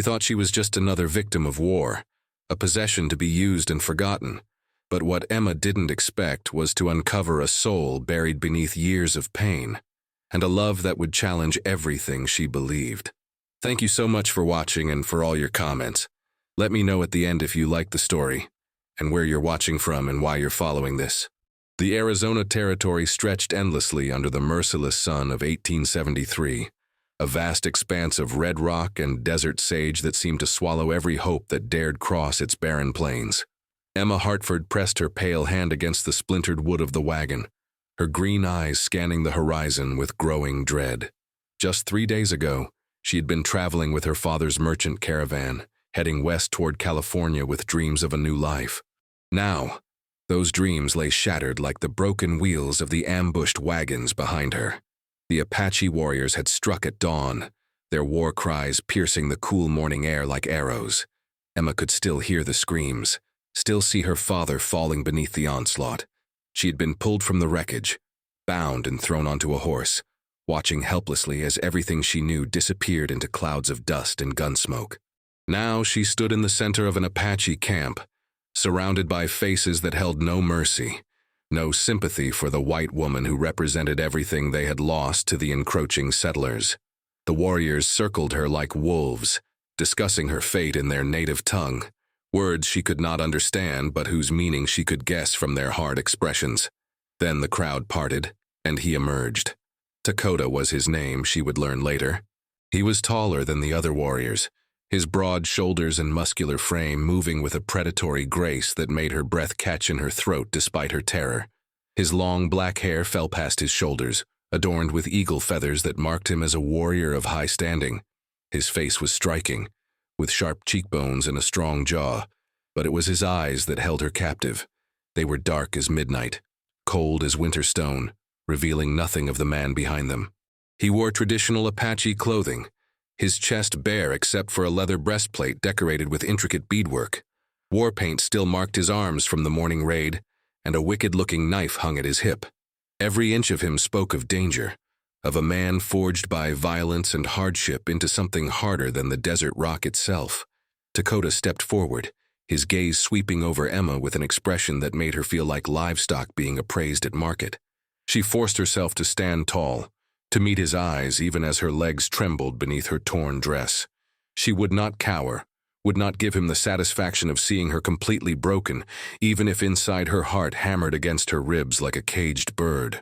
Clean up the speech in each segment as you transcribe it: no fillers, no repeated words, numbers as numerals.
thought she was just another victim of war, a possession to be used and forgotten. But what Emma didn't expect was to uncover a soul buried beneath years of pain, and a love that would challenge everything she believed. Thank you so much for watching and for all your comments. Let me know at the end if you liked the story, and where you're watching from and why you're following this. The Arizona Territory stretched endlessly under the merciless sun of 1873, a vast expanse of red rock and desert sage that seemed to swallow every hope that dared cross its barren plains. Emma Hartford pressed her pale hand against the splintered wood of the wagon, her green eyes scanning the horizon with growing dread. Just 3 days ago, she had been traveling with her father's merchant caravan, heading west toward California with dreams of a new life. Now, those dreams lay shattered like the broken wheels of the ambushed wagons behind her. The Apache warriors had struck at dawn, their war cries piercing the cool morning air like arrows. Emma could still hear the screams, still see her father falling beneath the onslaught. She had been pulled from the wreckage, bound and thrown onto a horse, watching helplessly as everything she knew disappeared into clouds of dust and gun smoke. Now she stood in the center of an Apache camp, surrounded by faces that held no mercy, no sympathy for the white woman who represented everything they had lost to the encroaching settlers. The warriors circled her like wolves, discussing her fate in their native tongue, words she could not understand but whose meaning she could guess from their hard expressions. Then the crowd parted, and he emerged. Dakota was his name, she would learn later. He was taller than the other warriors, his broad shoulders and muscular frame moving with a predatory grace that made her breath catch in her throat despite her terror. His long black hair fell past his shoulders, adorned with eagle feathers that marked him as a warrior of high standing. His face was striking, with sharp cheekbones and a strong jaw, but it was his eyes that held her captive. They were dark as midnight, cold as winter stone, revealing nothing of the man behind them. He wore traditional Apache clothing, his chest bare except for a leather breastplate decorated with intricate beadwork. War paint still marked his arms from the morning raid, and a wicked-looking knife hung at his hip. Every inch of him spoke of danger, of a man forged by violence and hardship into something harder than the desert rock itself. Dakota stepped forward, his gaze sweeping over Emma with an expression that made her feel like livestock being appraised at market. She forced herself to stand tall, to meet his eyes even as her legs trembled beneath her torn dress. She would not cower, would not give him the satisfaction of seeing her completely broken, even if inside her heart hammered against her ribs like a caged bird.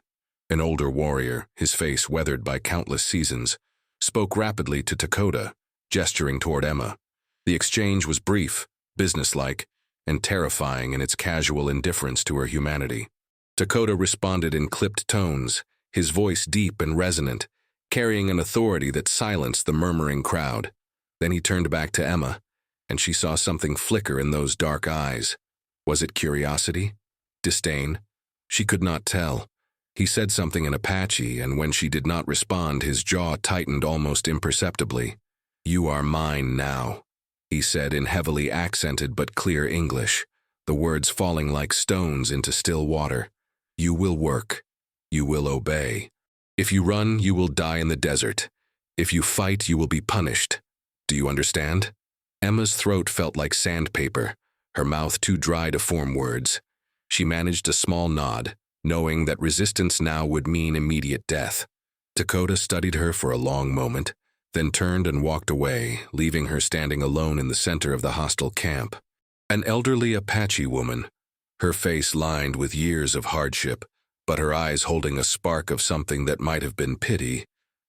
An older warrior, his face weathered by countless seasons, spoke rapidly to Dakota, gesturing toward Emma. The exchange was brief, businesslike, and terrifying in its casual indifference to her humanity. Dakota responded in clipped tones, his voice deep and resonant, carrying an authority that silenced the murmuring crowd. Then he turned back to Emma, and she saw something flicker in those dark eyes. Was it curiosity? Disdain? She could not tell. He said something in Apache, and when she did not respond, his jaw tightened almost imperceptibly. "You are mine now," he said in heavily accented but clear English, the words falling like stones into still water. "You will work. You will obey. If you run, you will die in the desert. If you fight, you will be punished. Do you understand?" Emma's throat felt like sandpaper, her mouth too dry to form words. She managed a small nod, knowing that resistance now would mean immediate death. Dakota studied her for a long moment, then turned and walked away, leaving her standing alone in the center of the hostile camp. An elderly Apache woman, her face lined with years of hardship, but her eyes holding a spark of something that might have been pity,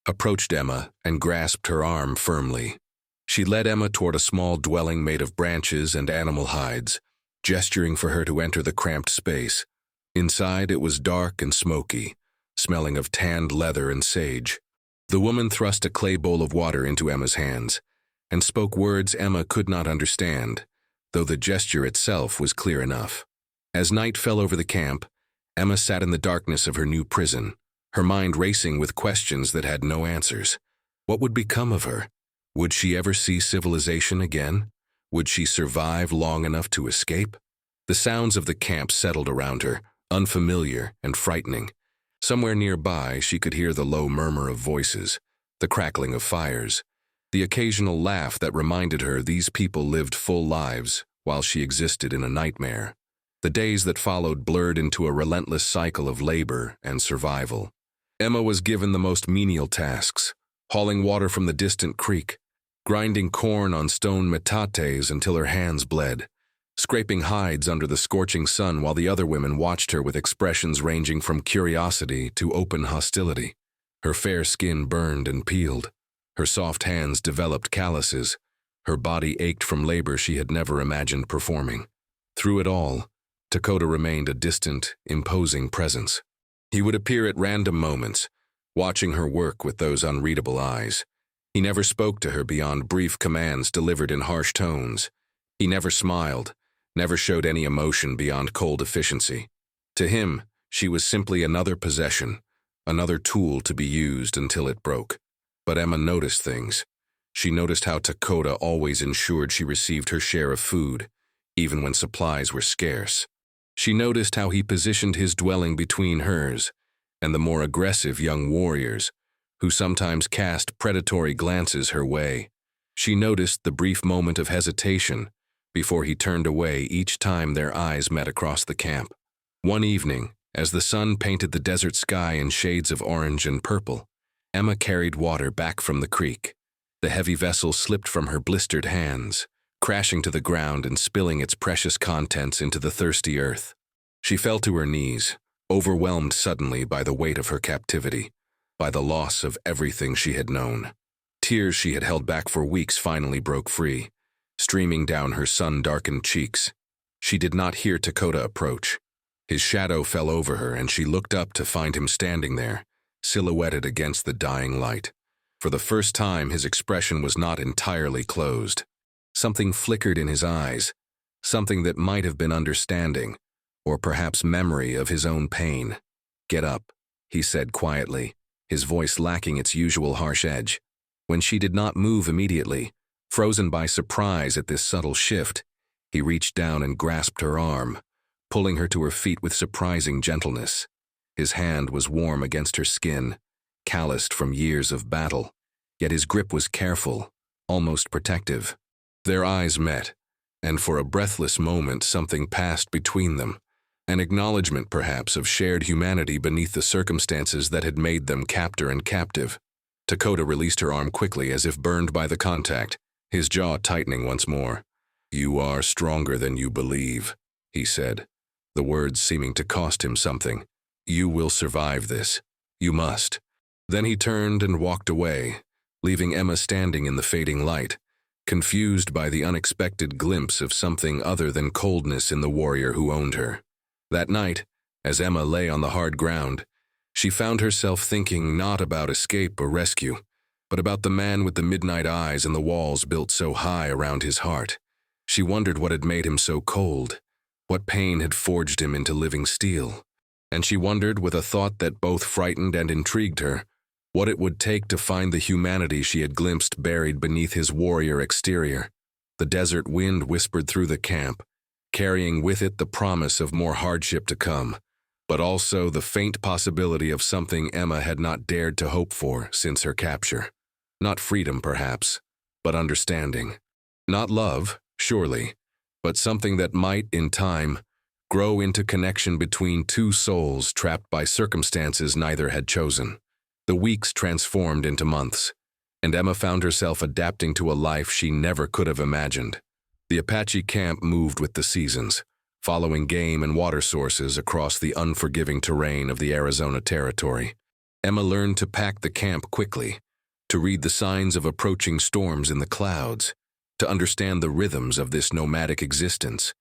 approached Emma and grasped her arm firmly. She led Emma toward a small dwelling made of branches and animal hides, gesturing for her to enter the cramped space. Inside it was dark and smoky, smelling of tanned leather and sage. The woman thrust a clay bowl of water into Emma's hands, and spoke words Emma could not understand, though the gesture itself was clear enough. As night fell over the camp, Emma sat in the darkness of her new prison, her mind racing with questions that had no answers. What would become of her? Would she ever see civilization again? Would she survive long enough to escape? The sounds of the camp settled around her, unfamiliar and frightening. Somewhere nearby, she could hear the low murmur of voices, the crackling of fires, the occasional laugh that reminded her these people lived full lives while she existed in a nightmare. The days that followed blurred into a relentless cycle of labor and survival. Emma was given the most menial tasks, hauling water from the distant creek, grinding corn on stone metates until her hands bled, scraping hides under the scorching sun while the other women watched her with expressions ranging from curiosity to open hostility. Her fair skin burned and peeled. Her soft hands developed calluses. Her body ached from labor she had never imagined performing. Through it all, Dakota remained a distant, imposing presence. He would appear at random moments, watching her work with those unreadable eyes. He never spoke to her beyond brief commands delivered in harsh tones. He never smiled, never showed any emotion beyond cold efficiency. To him, she was simply another possession, another tool to be used until it broke. But Emma noticed things. She noticed how Dakota always ensured she received her share of food, even when supplies were scarce. She noticed how he positioned his dwelling between hers and the more aggressive young warriors, who sometimes cast predatory glances her way. She noticed the brief moment of hesitation before he turned away each time their eyes met across the camp. One evening, as the sun painted the desert sky in shades of orange and purple, Emma carried water back from the creek. The heavy vessel slipped from her blistered hands, crashing to the ground and spilling its precious contents into the thirsty earth. She fell to her knees, overwhelmed suddenly by the weight of her captivity, by the loss of everything she had known. Tears she had held back for weeks finally broke free, streaming down her sun-darkened cheeks. She did not hear Dakota approach. His shadow fell over her and she looked up to find him standing there, silhouetted against the dying light. For the first time, his expression was not entirely closed. Something flickered in his eyes, something that might have been understanding, or perhaps memory of his own pain. "Get up," he said quietly, his voice lacking its usual harsh edge. When she did not move immediately, frozen by surprise at this subtle shift, he reached down and grasped her arm, pulling her to her feet with surprising gentleness. His hand was warm against her skin, calloused from years of battle, yet his grip was careful, almost protective. Their eyes met, and for a breathless moment something passed between them, an acknowledgement perhaps of shared humanity beneath the circumstances that had made them captor and captive. Dakota released her arm quickly as if burned by the contact, his jaw tightening once more. "You are stronger than you believe," he said, the words seeming to cost him something. "You will survive this. You must." Then he turned and walked away, leaving Emma standing in the fading light, confused by the unexpected glimpse of something other than coldness in the warrior who owned her. That night, as Emma lay on the hard ground, she found herself thinking not about escape or rescue, but about the man with the midnight eyes and the walls built so high around his heart. She wondered what had made him so cold, what pain had forged him into living steel. And she wondered, with a thought that both frightened and intrigued her, what it would take to find the humanity she had glimpsed buried beneath his warrior exterior. The desert wind whispered through the camp, carrying with it the promise of more hardship to come, but also the faint possibility of something Emma had not dared to hope for since her capture. Not freedom, perhaps, but understanding. Not love, surely, but something that might, in time, grow into connection between two souls trapped by circumstances neither had chosen. The weeks transformed into months, and Emma found herself adapting to a life she never could have imagined. The Apache camp moved with the seasons, following game and water sources across the unforgiving terrain of the Arizona Territory. Emma learned to pack the camp quickly, to read the signs of approaching storms in the clouds, to understand the rhythms of this nomadic existence.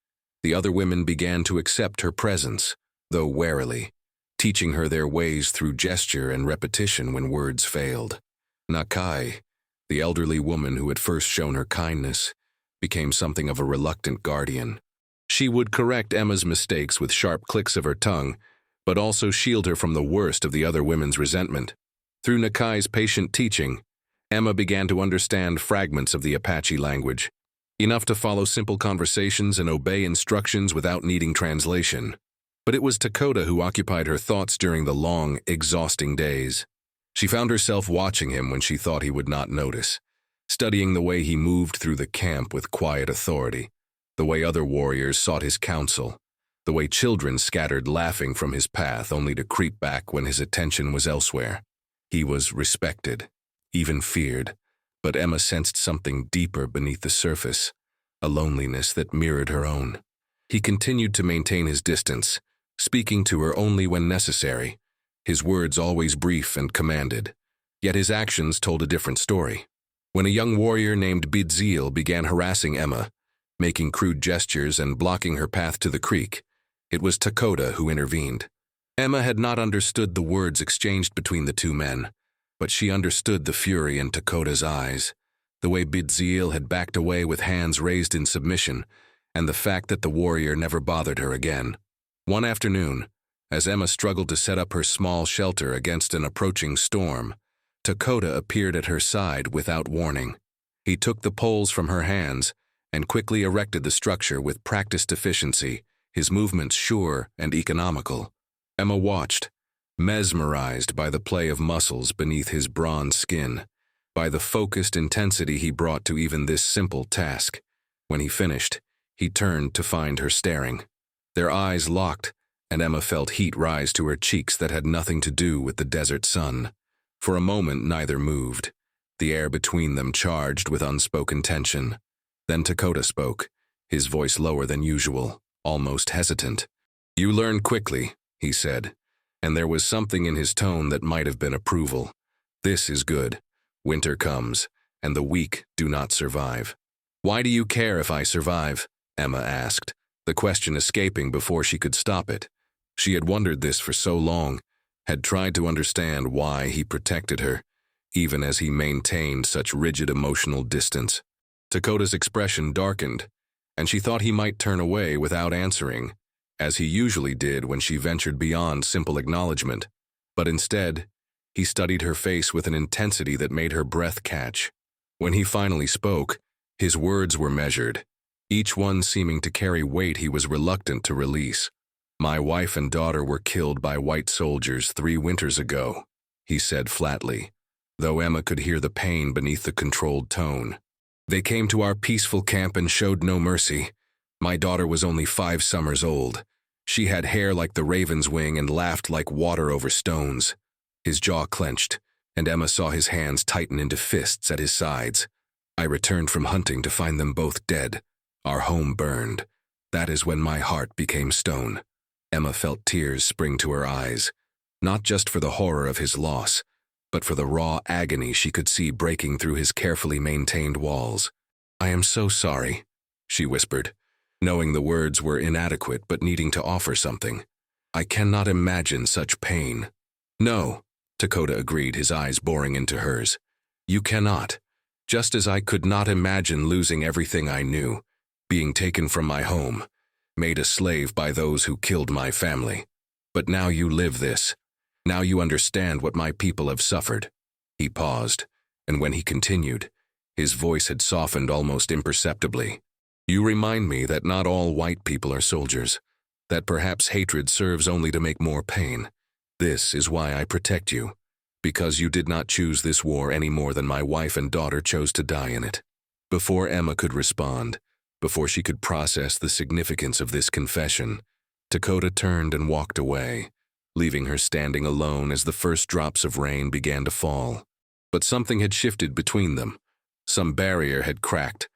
The other women began to accept her presence, though warily, teaching her their ways through gesture and repetition when words failed. Nakai, the elderly woman who had first shown her kindness, became something of a reluctant guardian. She would correct Emma's mistakes with sharp clicks of her tongue, but also shield her from the worst of the other women's resentment. Through Nakai's patient teaching, Emma began to understand fragments of the Apache language, enough to follow simple conversations and obey instructions without needing translation. But it was Dakota who occupied her thoughts during the long, exhausting days. She found herself watching him when she thought he would not notice, studying the way he moved through the camp with quiet authority, the way other warriors sought his counsel, the way children scattered laughing from his path only to creep back when his attention was elsewhere. He was respected, even feared, but Emma sensed something deeper beneath the surface, a loneliness that mirrored her own. He continued to maintain his distance, speaking to her only when necessary, his words always brief and commanded, yet his actions told a different story. When a young warrior named Bidzil began harassing Emma, making crude gestures and blocking her path to the creek, it was Dakota who intervened. Emma had not understood the words exchanged between the two men, but she understood the fury in Dakota's eyes, the way Bidzil had backed away with hands raised in submission, and the fact that the warrior never bothered her again. One afternoon, as Emma struggled to set up her small shelter against an approaching storm, Dakota appeared at her side without warning. He took the poles from her hands and quickly erected the structure with practiced efficiency, his movements sure and economical. Emma watched, mesmerized by the play of muscles beneath his bronze skin, by the focused intensity he brought to even this simple task. When he finished, he turned to find her staring. Their eyes locked, and Emma felt heat rise to her cheeks that had nothing to do with the desert sun. For a moment, neither moved, the air between them charged with unspoken tension. Then Dakota spoke, his voice lower than usual, almost hesitant. "You learn quickly," he said, and there was something in his tone that might have been approval. "This is good. Winter comes, and the weak do not survive." "Why do you care if I survive?" Emma asked, the question escaping before she could stop it. She had wondered this for so long, had tried to understand why he protected her, even as he maintained such rigid emotional distance. Dakota's expression darkened, and she thought he might turn away without answering, as he usually did when she ventured beyond simple acknowledgement. But instead, he studied her face with an intensity that made her breath catch. When he finally spoke, his words were measured, each one seeming to carry weight he was reluctant to release. "My wife and daughter were killed by white soldiers 3 winters ago," he said flatly, though Emma could hear the pain beneath the controlled tone. "They came to our peaceful camp and showed no mercy. My daughter was only 5 summers old. She had hair like the raven's wing and laughed like water over stones." His jaw clenched, and Emma saw his hands tighten into fists at his sides. "I returned from hunting to find them both dead. Our home burned. That is when my heart became stone." Emma felt tears spring to her eyes, not just for the horror of his loss, but for the raw agony she could see breaking through his carefully maintained walls. "I am so sorry," she whispered, knowing the words were inadequate but needing to offer something. "I cannot imagine such pain." "No," Dakota agreed, his eyes boring into hers. "You cannot. Just as I could not imagine losing everything I knew, being taken from my home, made a slave by those who killed my family. But now you live this. Now you understand what my people have suffered." He paused, and when he continued, his voice had softened almost imperceptibly. "You remind me that not all white people are soldiers, that perhaps hatred serves only to make more pain. This is why I protect you, because you did not choose this war any more than my wife and daughter chose to die in it." Before Emma could respond, before she could process the significance of this confession, Dakota turned and walked away, leaving her standing alone as the first drops of rain began to fall. But something had shifted between them. Some barrier had cracked,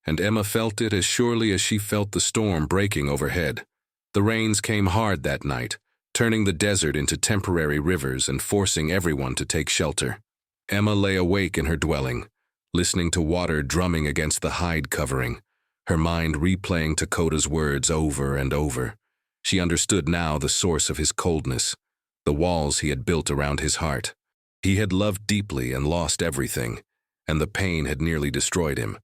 and Emma felt it as surely as she felt the storm breaking overhead. The rains came hard that night, turning the desert into temporary rivers and forcing everyone to take shelter. Emma lay awake in her dwelling, listening to water drumming against the hide covering, her mind replaying Dakota's words over and over. She understood now the source of his coldness, the walls he had built around his heart. He had loved deeply and lost everything, and the pain had nearly destroyed him.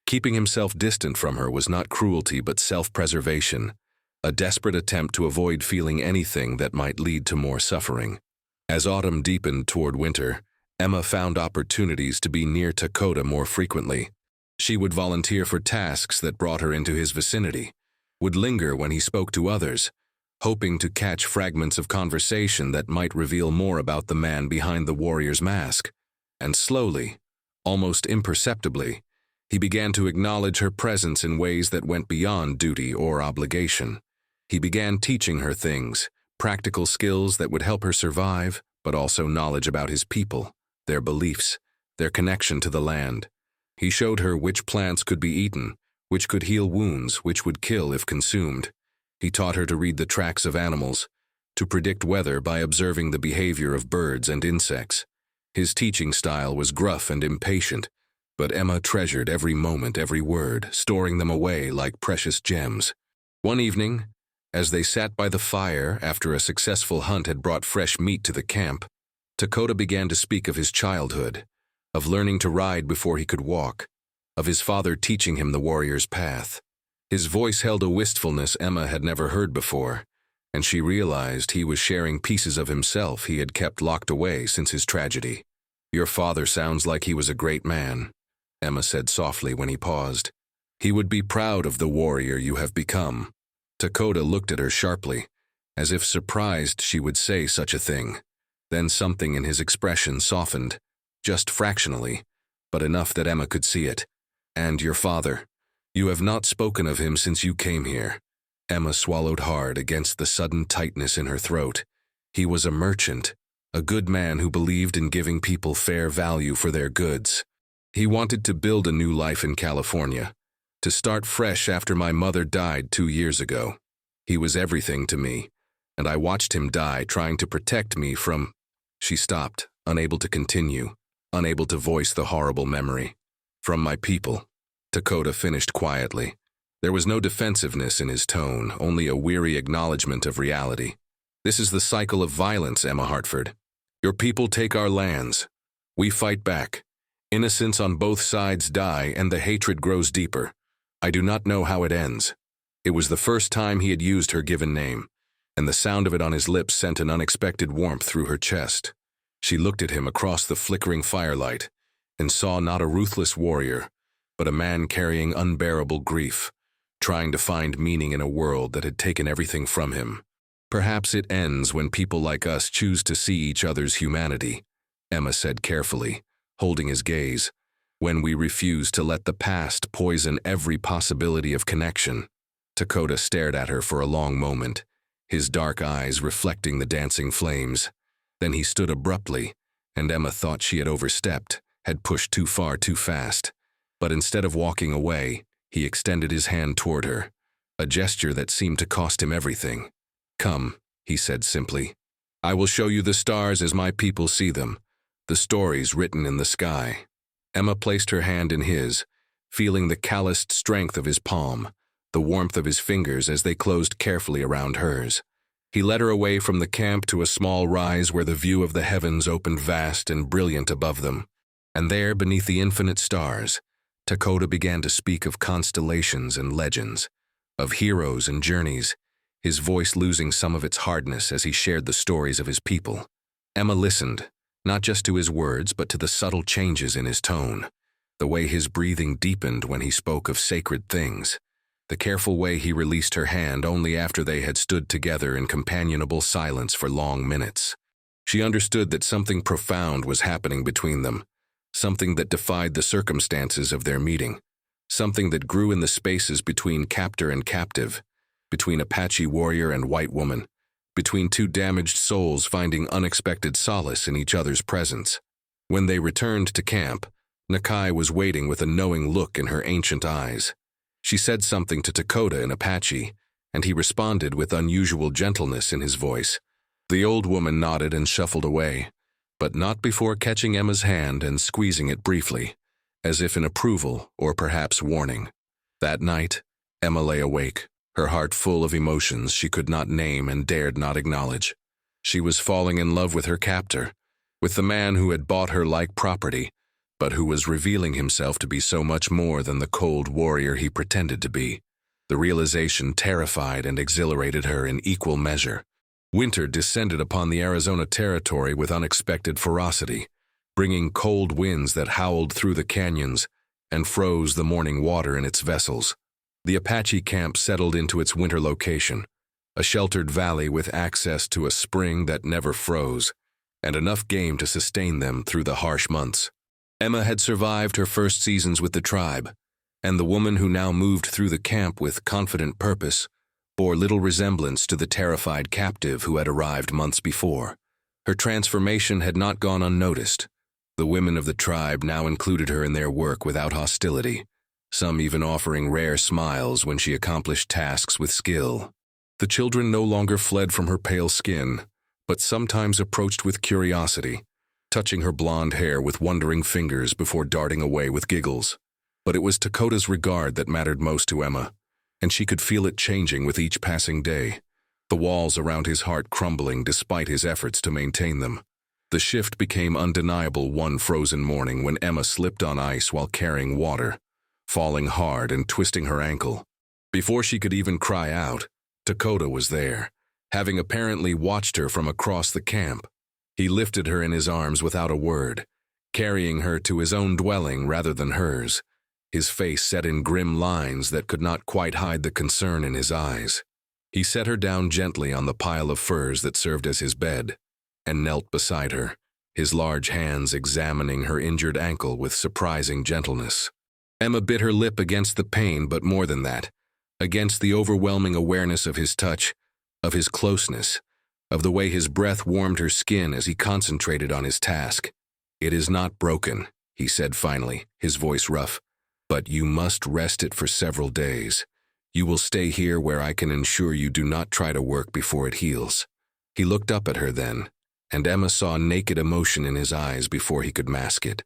Keeping himself distant from her was not cruelty but self-preservation, a desperate attempt to avoid feeling anything that might lead to more suffering. As autumn deepened toward winter, Emma found opportunities to be near Dakota more frequently. She would volunteer for tasks that brought her into his vicinity, would linger when he spoke to others, hoping to catch fragments of conversation that might reveal more about the man behind the warrior's mask. And slowly, Almost imperceptibly, he began to acknowledge her presence in ways that went beyond duty or obligation. He began teaching her things, practical skills that would help her survive, but also knowledge about his people, their beliefs, their connection to the land. He showed her which plants could be eaten, which could heal wounds, which would kill if consumed. He taught her to read the tracks of animals, to predict weather by observing the behavior of birds and insects. His teaching style was gruff and impatient, but Emma treasured every moment, every word, storing them away like precious gems. One evening, as they sat by the fire after a successful hunt had brought fresh meat to the camp, Dakota began to speak of his childhood, of learning to ride before he could walk, of his father teaching him the warrior's path. His voice held a wistfulness Emma had never heard before, and she realized he was sharing pieces of himself he had kept locked away since his tragedy. "Your father sounds like he was a great man," Emma said softly when he paused. "He would be proud of the warrior you have become." Dakota looked at her sharply, as if surprised she would say such a thing. Then something in his expression softened, just fractionally, but enough that Emma could see it. "And your father? You have not spoken of him since you came here." Emma swallowed hard against the sudden tightness in her throat. "He was a merchant, a good man who believed in giving people fair value for their goods. He wanted to build a new life in California, to start fresh after my mother died 2 years ago. He was everything to me, and I watched him die trying to protect me from—" She stopped, unable to continue, unable to voice the horrible memory. "From my people," Dakota finished quietly. There was no defensiveness in his tone, only a weary acknowledgement of reality. "This is the cycle of violence, Emma Hartford. Your people take our lands. We fight back. Innocents on both sides die, and the hatred grows deeper. I do not know how it ends." It was the first time he had used her given name, and the sound of it on his lips sent an unexpected warmth through her chest. She looked at him across the flickering firelight, and saw not a ruthless warrior, but a man carrying unbearable grief, trying to find meaning in a world that had taken everything from him. "Perhaps it ends when people like us choose to see each other's humanity," Emma said carefully, holding his gaze, "when we refuse to let the past poison every possibility of connection." Dakota stared at her for a long moment, his dark eyes reflecting the dancing flames. Then he stood abruptly, and Emma thought she had overstepped, had pushed too far too fast. But instead of walking away, he extended his hand toward her, a gesture that seemed to cost him everything. "Come," he said simply. "I will show you the stars as my people see them, the stories written in the sky." Emma placed her hand in his, feeling the calloused strength of his palm, the warmth of his fingers as they closed carefully around hers. He led her away from the camp to a small rise where the view of the heavens opened vast and brilliant above them. And there, beneath the infinite stars, Dakota began to speak of constellations and legends, of heroes and journeys, his voice losing some of its hardness as he shared the stories of his people. Emma listened, not just to his words but to the subtle changes in his tone, the way his breathing deepened when he spoke of sacred things, the careful way he released her hand only after they had stood together in companionable silence for long minutes. She understood that something profound was happening between them, something that defied the circumstances of their meeting, something that grew in the spaces between captor and captive, between Apache warrior and white woman, between two damaged souls finding unexpected solace in each other's presence. When they returned to camp, Nakai was waiting with a knowing look in her ancient eyes. She said something to Dakota in Apache, and he responded with unusual gentleness in his voice. The old woman nodded and shuffled away, but not before catching Emma's hand and squeezing it briefly, as if in approval or perhaps warning. That night, Emma lay awake, her heart full of emotions she could not name and dared not acknowledge. She was falling in love with her captor, with the man who had bought her like property, but who was revealing himself to be so much more than the cold warrior he pretended to be. The realization terrified and exhilarated her in equal measure. Winter descended upon the Arizona territory with unexpected ferocity, bringing cold winds that howled through the canyons and froze the morning water in its vessels. The Apache camp settled into its winter location, a sheltered valley with access to a spring that never froze, and enough game to sustain them through the harsh months. Emma had survived her first seasons with the tribe, and the woman who now moved through the camp with confident purpose bore little resemblance to the terrified captive who had arrived months before. Her transformation had not gone unnoticed. The women of the tribe now included her in their work without hostility, some even offering rare smiles when she accomplished tasks with skill. The children no longer fled from her pale skin, but sometimes approached with curiosity, touching her blonde hair with wondering fingers before darting away with giggles. But it was Dakota's regard that mattered most to Emma, and she could feel it changing with each passing day, the walls around his heart crumbling despite his efforts to maintain them. The shift became undeniable one frozen morning when Emma slipped on ice while carrying water, falling hard and twisting her ankle. Before she could even cry out, Dakota was there, having apparently watched her from across the camp. He lifted her in his arms without a word, carrying her to his own dwelling rather than hers, his face set in grim lines that could not quite hide the concern in his eyes. He set her down gently on the pile of furs that served as his bed, and knelt beside her, his large hands examining her injured ankle with surprising gentleness. Emma bit her lip against the pain, but more than that, against the overwhelming awareness of his touch, of his closeness, of the way his breath warmed her skin as he concentrated on his task. "It is not broken," he said finally, his voice rough, "but you must rest it for several days. You will stay here where I can ensure you do not try to work before it heals." He looked up at her then, and Emma saw naked emotion in his eyes before he could mask it.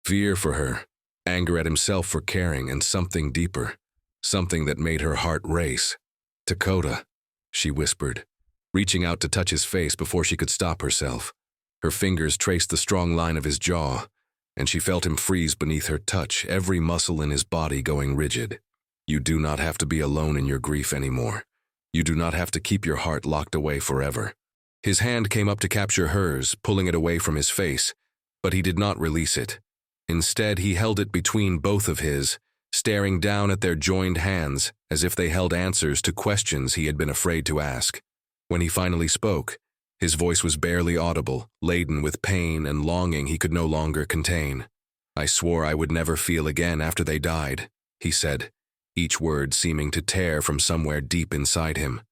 Fear for her, anger at himself for caring, and something deeper, something that made her heart race. "Dakota," she whispered, reaching out to touch his face before she could stop herself. Her fingers traced the strong line of his jaw, and she felt him freeze beneath her touch, every muscle in his body going rigid. "You do not have to be alone in your grief anymore. You do not have to keep your heart locked away forever." His hand came up to capture hers, pulling it away from his face, but he did not release it. Instead, he held it between both of his, staring down at their joined hands as if they held answers to questions he had been afraid to ask. When he finally spoke, his voice was barely audible, laden with pain and longing he could no longer contain. "I swore I would never feel again after they died," he said, each word seeming to tear from somewhere deep inside him.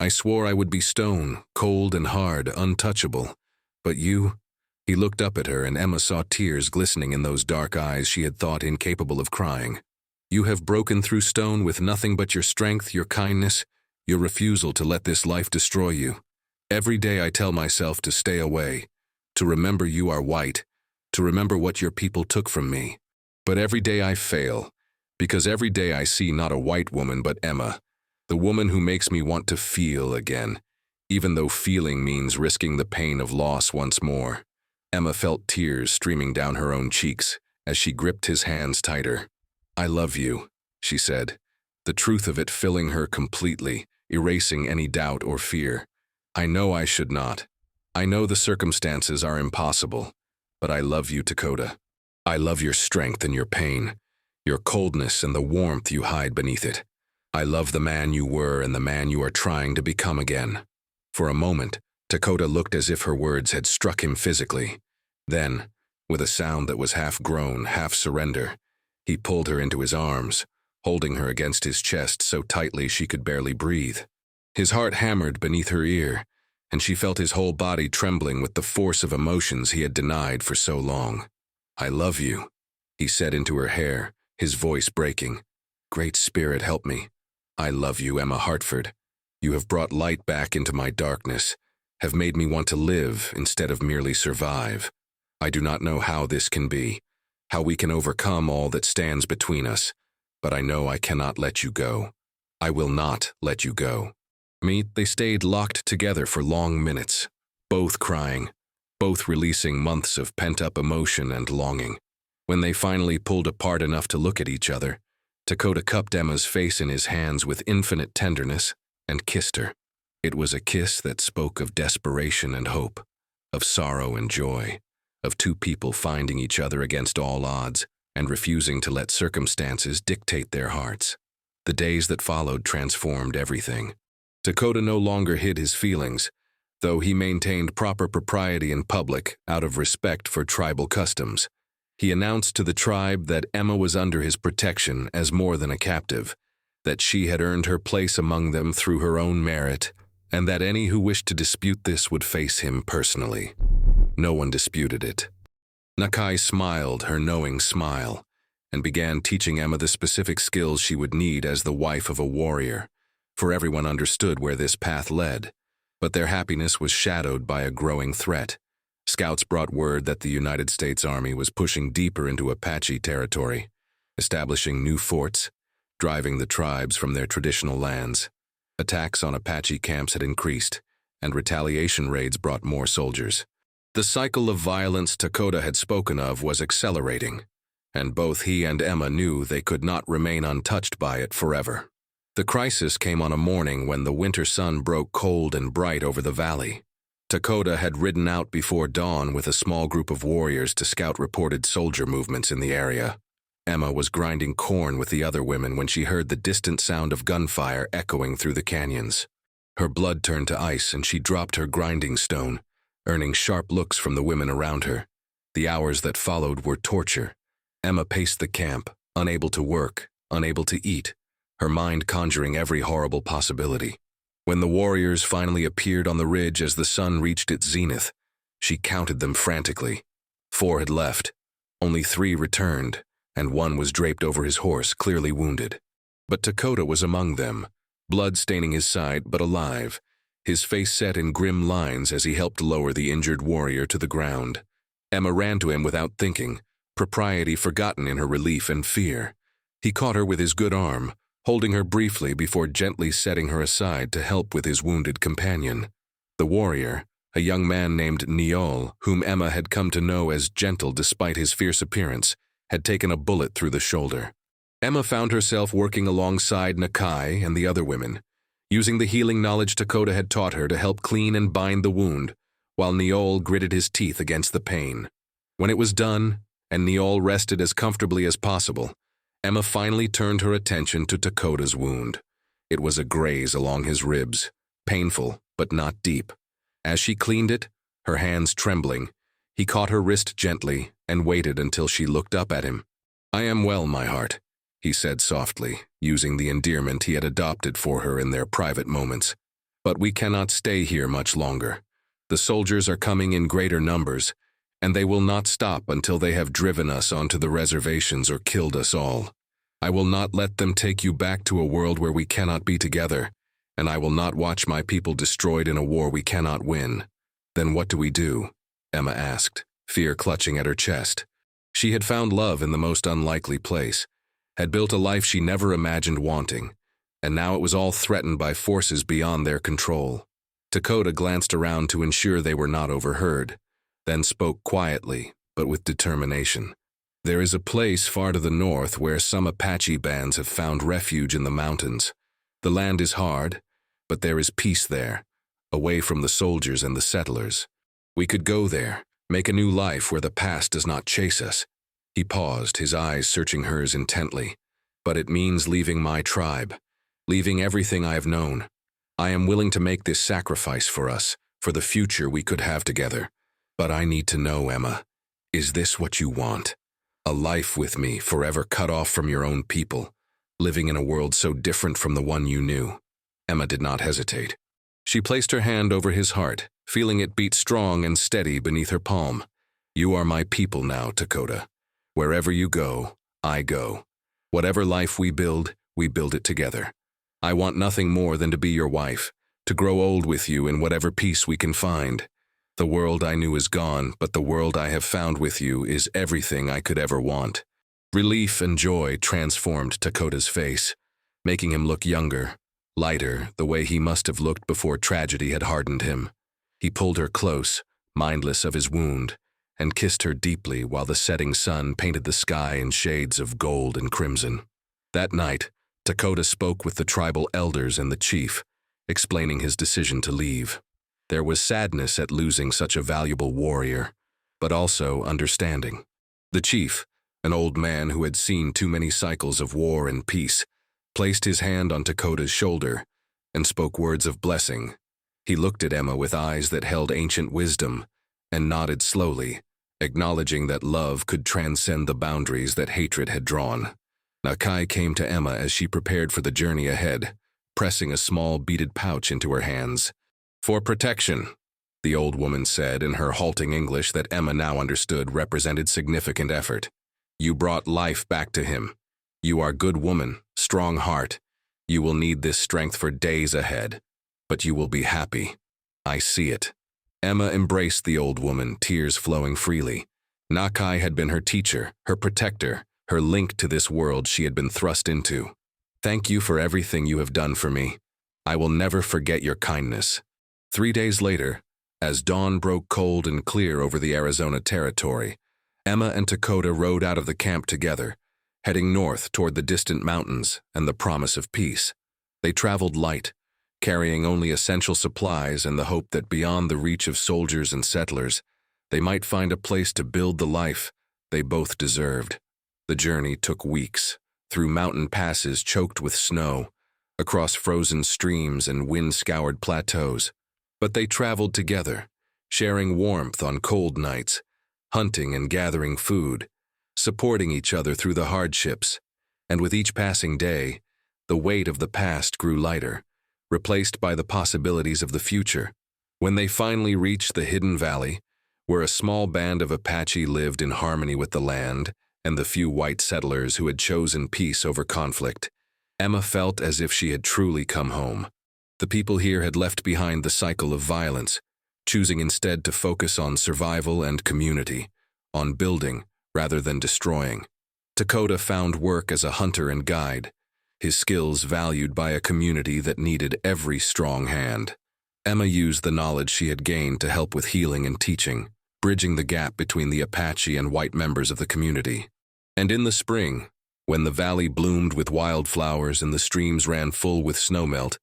"I swore I would be stone, cold and hard, untouchable. But you—" He looked up at her, and Emma saw tears glistening in those dark eyes she had thought incapable of crying. "You have broken through stone with nothing but your strength, your kindness, your refusal to let this life destroy you. Every day I tell myself to stay away, to remember you are white, to remember what your people took from me. But every day I fail, because every day I see not a white woman but Emma, the woman who makes me want to feel again, even though feeling means risking the pain of loss once more." Emma felt tears streaming down her own cheeks as she gripped his hands tighter. "I love you," she said, the truth of it filling her completely, erasing any doubt or fear. "I know I should not. I know the circumstances are impossible, but I love you, Dakota. I love your strength and your pain, your coldness and the warmth you hide beneath it. I love the man you were and the man you are trying to become again." For a moment, Dakota looked as if her words had struck him physically. Then, with a sound that was half groan, half surrender, he pulled her into his arms, holding her against his chest so tightly she could barely breathe. His heart hammered beneath her ear, and she felt his whole body trembling with the force of emotions he had denied for so long. "I love you," he said into her hair, his voice breaking. "Great Spirit, help me. I love you, Emma Hartford. You have brought light back into my darkness, have made me want to live instead of merely survive. I do not know how this can be, how we can overcome all that stands between us, but I know I cannot let you go. I will not let you go." They stayed locked together for long minutes, both crying, both releasing months of pent-up emotion and longing. When they finally pulled apart enough to look at each other, Dakota cupped Emma's face in his hands with infinite tenderness and kissed her. It was a kiss that spoke of desperation and hope, of sorrow and joy, of two people finding each other against all odds and refusing to let circumstances dictate their hearts. The days that followed transformed everything. Dakota no longer hid his feelings, though he maintained proper propriety in public out of respect for tribal customs. He announced to the tribe that Emma was under his protection as more than a captive, that she had earned her place among them through her own merit, and that any who wished to dispute this would face him personally. No one disputed it. Nakai smiled her knowing smile, and began teaching Emma the specific skills she would need as the wife of a warrior, for everyone understood where this path led. But their happiness was shadowed by a growing threat. Scouts brought word that the United States Army was pushing deeper into Apache territory, establishing new forts, driving the tribes from their traditional lands. Attacks on Apache camps had increased, and retaliation raids brought more soldiers. The cycle of violence Dakota had spoken of was accelerating, and both he and Emma knew they could not remain untouched by it forever. The crisis came on a morning when the winter sun broke cold and bright over the valley. Dakota had ridden out before dawn with a small group of warriors to scout reported soldier movements in the area. Emma was grinding corn with the other women when she heard the distant sound of gunfire echoing through the canyons. Her blood turned to ice and she dropped her grinding stone, earning sharp looks from the women around her. The hours that followed were torture. Emma paced the camp, unable to work, unable to eat, her mind conjuring every horrible possibility. When the warriors finally appeared on the ridge as the sun reached its zenith, she counted them frantically. 4 had left. Only 3 returned, and 1 was draped over his horse, clearly wounded. But Dakota was among them, blood staining his side but alive, his face set in grim lines as he helped lower the injured warrior to the ground. Emma ran to him without thinking, propriety forgotten in her relief and fear. He caught her with his good arm, holding her briefly before gently setting her aside to help with his wounded companion. The warrior, a young man named Neol, whom Emma had come to know as gentle despite his fierce appearance, had taken a bullet through the shoulder. Emma found herself working alongside Nakai and the other women, using the healing knowledge Dakota had taught her to help clean and bind the wound, while Neol gritted his teeth against the pain. When it was done, and Neol rested as comfortably as possible, Emma finally turned her attention to Dakota's wound. It was a graze along his ribs, painful but not deep. As she cleaned it, her hands trembling, he caught her wrist gently and waited until she looked up at him. "I am well, my heart," he said softly, using the endearment he had adopted for her in their private moments. "But we cannot stay here much longer. The soldiers are coming in greater numbers, and they will not stop until they have driven us onto the reservations or killed us all. I will not let them take you back to a world where we cannot be together, and I will not watch my people destroyed in a war we cannot win." "Then what do we do?" Emma asked, fear clutching at her chest. She had found love in the most unlikely place, had built a life she never imagined wanting, and now it was all threatened by forces beyond their control. Dakota glanced around to ensure they were not overheard, then spoke quietly, but with determination. "There is a place far to the north where some Apache bands have found refuge in the mountains. The land is hard, but there is peace there, away from the soldiers and the settlers. We could go there, make a new life where the past does not chase us." He paused, his eyes searching hers intently. "But it means leaving my tribe, leaving everything I have known. I am willing to make this sacrifice for us, for the future we could have together. But I need to know, Emma, is this what you want? A life with me, forever cut off from your own people, living in a world so different from the one you knew?" Emma did not hesitate. She placed her hand over his heart, feeling it beat strong and steady beneath her palm. "You are my people now, Dakota. Wherever you go, I go. Whatever life we build it together. I want nothing more than to be your wife, to grow old with you in whatever peace we can find. The world I knew is gone, but the world I have found with you is everything I could ever want." Relief and joy transformed Dakota's face, making him look younger, lighter, the way he must have looked before tragedy had hardened him. He pulled her close, mindless of his wound, and kissed her deeply while the setting sun painted the sky in shades of gold and crimson. That night, Dakota spoke with the tribal elders and the chief, explaining his decision to leave. There was sadness at losing such a valuable warrior, but also understanding. The chief, an old man who had seen too many cycles of war and peace, placed his hand on Dakota's shoulder and spoke words of blessing. He looked at Emma with eyes that held ancient wisdom and nodded slowly, acknowledging that love could transcend the boundaries that hatred had drawn. Nakai came to Emma as she prepared for the journey ahead, pressing a small beaded pouch into her hands. "For protection," the old woman said in her halting English that Emma now understood represented significant effort. "You brought life back to him. You are good woman, strong heart. You will need this strength for days ahead, but you will be happy. I see it." Emma embraced the old woman, tears flowing freely. Nakai had been her teacher, her protector, her link to this world she had been thrust into. "Thank you for everything you have done for me. I will never forget your kindness." 3 days later, as dawn broke cold and clear over the Arizona territory, Emma and Dakota rode out of the camp together, heading north toward the distant mountains and the promise of peace. They traveled light, carrying only essential supplies and the hope that beyond the reach of soldiers and settlers, they might find a place to build the life they both deserved. The journey took weeks, through mountain passes choked with snow, across frozen streams and wind-scoured plateaus. But they traveled together, sharing warmth on cold nights, hunting and gathering food, supporting each other through the hardships. And with each passing day, the weight of the past grew lighter, replaced by the possibilities of the future. When they finally reached the hidden valley, where a small band of Apache lived in harmony with the land and the few white settlers who had chosen peace over conflict, Emma felt as if she had truly come home. The people here had left behind the cycle of violence, choosing instead to focus on survival and community, on building rather than destroying. Dakota found work as a hunter and guide, his skills valued by a community that needed every strong hand. Emma used the knowledge she had gained to help with healing and teaching, bridging the gap between the Apache and white members of the community. And in the spring, when the valley bloomed with wildflowers and the streams ran full with snowmelt,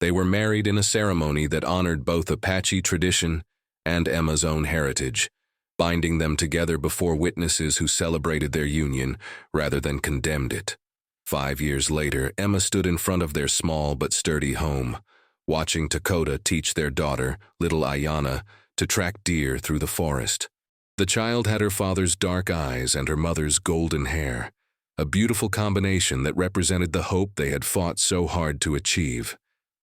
they were married in a ceremony that honored both Apache tradition and Emma's own heritage, binding them together before witnesses who celebrated their union rather than condemned it. 5 years later, Emma stood in front of their small but sturdy home, watching Dakota teach their daughter, little Ayana, to track deer through the forest. The child had her father's dark eyes and her mother's golden hair, a beautiful combination that represented the hope they had fought so hard to achieve.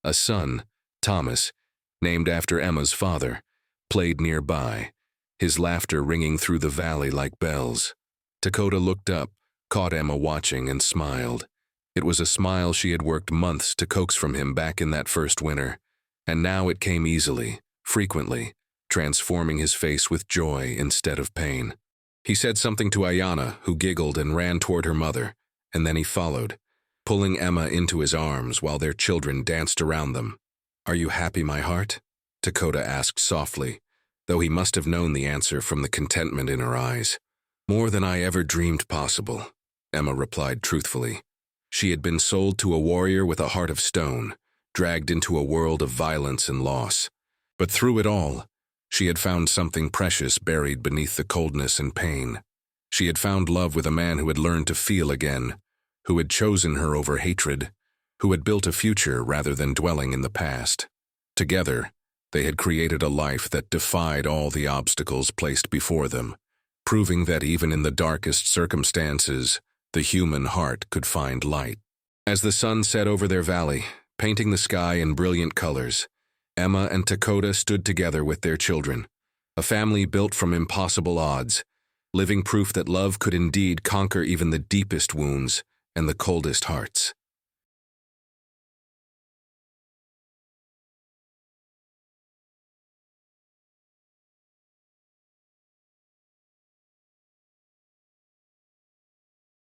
A son, Thomas, named after Emma's father, played nearby, his laughter ringing through the valley like bells. Dakota looked up, caught Emma watching, and smiled. It was a smile she had worked months to coax from him back in that first winter, and now it came easily, frequently, transforming his face with joy instead of pain. He said something to Ayana, who giggled and ran toward her mother, and then he followed, pulling Emma into his arms while their children danced around them. "Are you happy, my heart?" Dakota asked softly, though he must have known the answer from the contentment in her eyes. "More than I ever dreamed possible," Emma replied truthfully. She had been sold to a warrior with a heart of stone, dragged into a world of violence and loss. But through it all, she had found something precious buried beneath the coldness and pain. She had found love with a man who had learned to feel again, who had chosen her over hatred, who had built a future rather than dwelling in the past. Together, they had created a life that defied all the obstacles placed before them, proving that even in the darkest circumstances, the human heart could find light. As the sun set over their valley, painting the sky in brilliant colors, Emma and Dakota stood together with their children, a family built from impossible odds, living proof that love could indeed conquer even the deepest wounds and the coldest hearts.